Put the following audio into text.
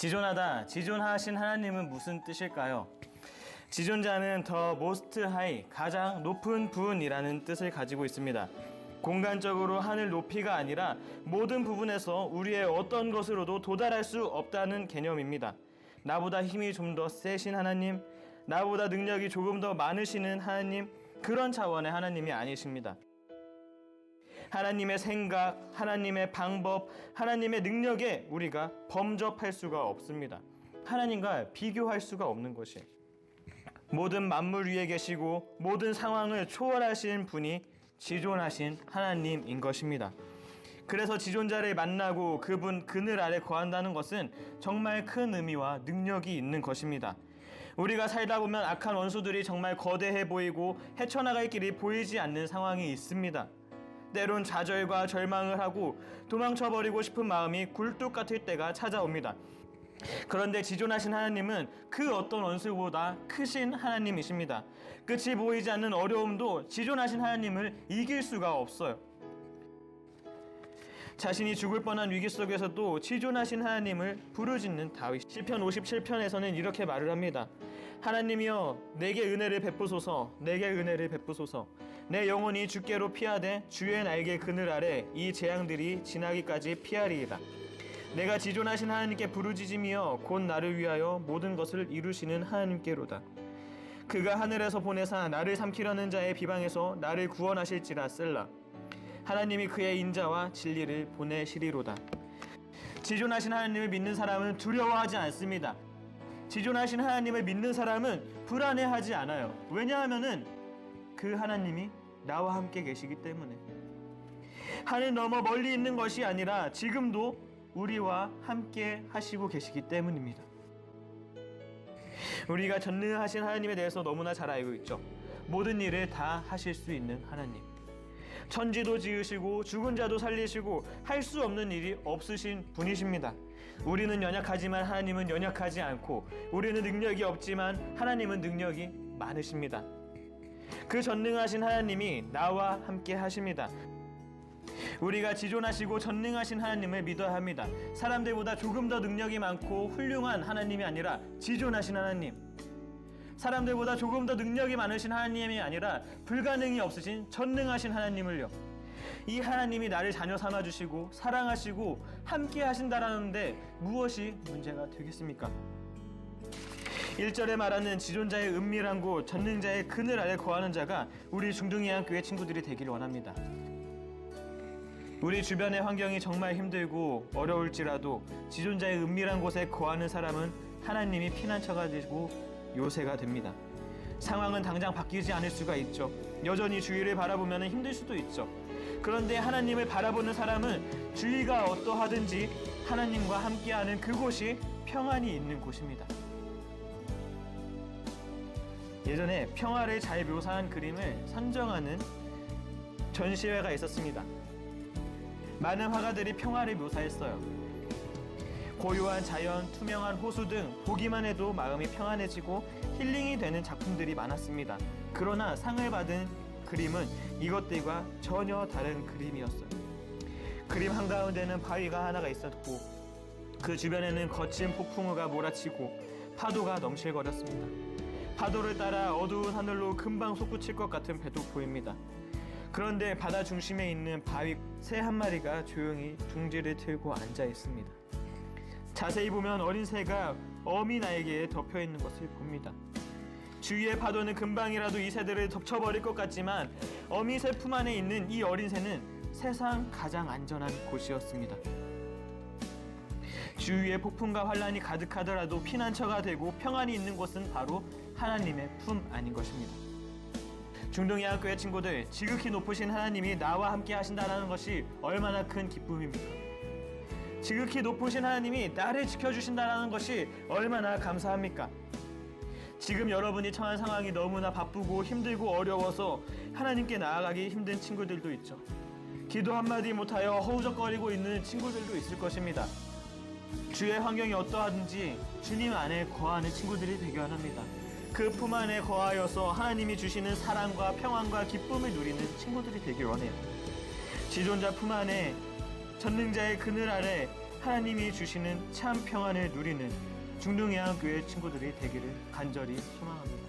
지존하다, 지존하신 하나님은 무슨 뜻일까요? 지존자는 더 모스트 하이, 가장 높은 분이라는 뜻을 가지고 있습니다. 공간적으로 하늘 높이가 아니라 모든 부분에서 우리의 어떤 것으로도 도달할 수 없다는 개념입니다. 나보다 힘이 좀 더 세신 하나님, 나보다 능력이 조금 더 많으시는 하나님, 그런 차원의 하나님이 아니십니다. 하나님의 생각, 하나님의 방법, 하나님의 능력에 우리가 범접할 수가 없습니다. 하나님과 비교할 수가 없는 것이 모든 만물 위에 계시고 모든 상황을 초월하신 분이 지존하신 하나님인 것입니다. 그래서 지존자를 만나고 그분 그늘 아래 거한다는 것은 정말 큰 의미와 능력이 있는 것입니다. 우리가 살다 보면 악한 원수들이 정말 거대해 보이고 헤쳐나갈 길이 보이지 않는 상황이 있습니다. 때론 좌절과 절망을 하고 도망쳐버리고 싶은 마음이 굴뚝 같을 때가 찾아옵니다. 그런데 지존하신 하나님은 그 어떤 원수보다 크신 하나님이십니다. 끝이 보이지 않는 어려움도 지존하신 하나님을 이길 수가 없어요. 자신이 죽을 뻔한 위기 속에서도 지존하신 하나님을 부르짖는 다윗. 시편 57편에서는 이렇게 말을 합니다. 하나님이여 내게 은혜를 베푸소서, 내게 은혜를 베푸소서. 내 영혼이 주께로 피하되 주의 날개 그늘 아래 이 재앙들이 지나기까지 피하리이다. 내가 지존하신 하나님께 부르짖으며 곧 나를 위하여 모든 것을 이루시는 하나님께로다. 그가 하늘에서 보내사 나를 삼키려는 자의 비방에서 나를 구원하실지라 셀라. 하나님이 그의 인자와 진리를 보내시리로다. 지존하신 하나님을 믿는 사람은 두려워하지 않습니다. 지존하신 하나님을 믿는 사람은 불안해하지 않아요. 왜냐하면은 그 하나님이 나와 함께 계시기 때문에. 하늘 너머 멀리 있는 것이 아니라 지금도 우리와 함께 하시고 계시기 때문입니다. 우리가 전능하신 하나님에 대해서 너무나 잘 알고 있죠. 모든 일을 다 하실 수 있는 하나님. 천지도 지으시고 죽은 자도 살리시고 할 수 없는 일이 없으신 분이십니다. 우리는 연약하지만 하나님은 연약하지 않고, 우리는 능력이 없지만 하나님은 능력이 많으십니다. 그 전능하신 하나님이 나와 함께 하십니다. 우리가 지존하시고 전능하신 하나님을 믿어야 합니다. 사람들보다 조금 더 능력이 많고 훌륭한 하나님이 아니라 지존하신 하나님, 사람들보다 조금 더 능력이 많으신 하나님이 아니라 불가능이 없으신 전능하신 하나님을요. 이 하나님이 나를 자녀 삼아주시고 사랑하시고 함께 하신다라는데 무엇이 문제가 되겠습니까? 1절에 말하는 지존자의 은밀한 곳, 전능자의 그늘 아래 거하는 자가 우리 중등이한 교회 친구들이 되기를 원합니다. 우리 주변의 환경이 정말 힘들고 어려울지라도 지존자의 은밀한 곳에 거하는 사람은 하나님이 피난처가 되고 요새가 됩니다. 상황은 당장 바뀌지 않을 수가 있죠. 여전히 주위를 바라보면 힘들 수도 있죠. 그런데 하나님을 바라보는 사람은 주위가 어떠하든지 하나님과 함께하는 그곳이 평안이 있는 곳입니다. 예전에 평화를 잘 묘사한 그림을 선정하는 전시회가 있었습니다. 많은 화가들이 평화를 묘사했어요. 고요한 자연, 투명한 호수 등 보기만 해도 마음이 평안해지고 힐링이 되는 작품들이 많았습니다. 그러나 상을 받은 그림은 이것들과 전혀 다른 그림이었어요. 그림 한가운데는 바위가 하나가 있었고 그 주변에는 거친 폭풍우가 몰아치고 파도가 넘실거렸습니다. 파도를 따라 어두운 하늘로 금방 솟구칠 것 같은 배도 보입니다. 그런데 바다 중심에 있는 바위 새 한 마리가 조용히 둥지를 틀고 앉아 있습니다. 자세히 보면 어린 새가 어미 날개에 덮여 있는 것을 봅니다. 주위의 파도는 금방이라도 이 새들을 덮쳐버릴 것 같지만 어미 새 품 안에 있는 이 어린 새는 세상 가장 안전한 곳이었습니다. 주위에 폭풍과 환란이 가득하더라도 피난처가 되고 평안이 있는 곳은 바로 하나님의 품 안인 것입니다. 중등이학교의 친구들, 지극히 높으신 하나님이 나와 함께 하신다는 것이 얼마나 큰 기쁨입니까? 지극히 높으신 하나님이 나를 지켜주신다는 것이 얼마나 감사합니까? 지금 여러분이 처한 상황이 너무나 바쁘고 힘들고 어려워서 하나님께 나아가기 힘든 친구들도 있죠. 기도 한마디 못하여 허우적거리고 있는 친구들도 있을 것입니다. 주의 환경이 어떠하든지 주님 안에 거하는 친구들이 되기 원합니다. 그 품 안에 거하여서 하나님이 주시는 사랑과 평안과 기쁨을 누리는 친구들이 되길 원해요. 지존자 품 안에 전능자의 그늘 아래 하나님이 주시는 참 평안을 누리는 중동예안교회 친구들이 되기를 간절히 소망합니다.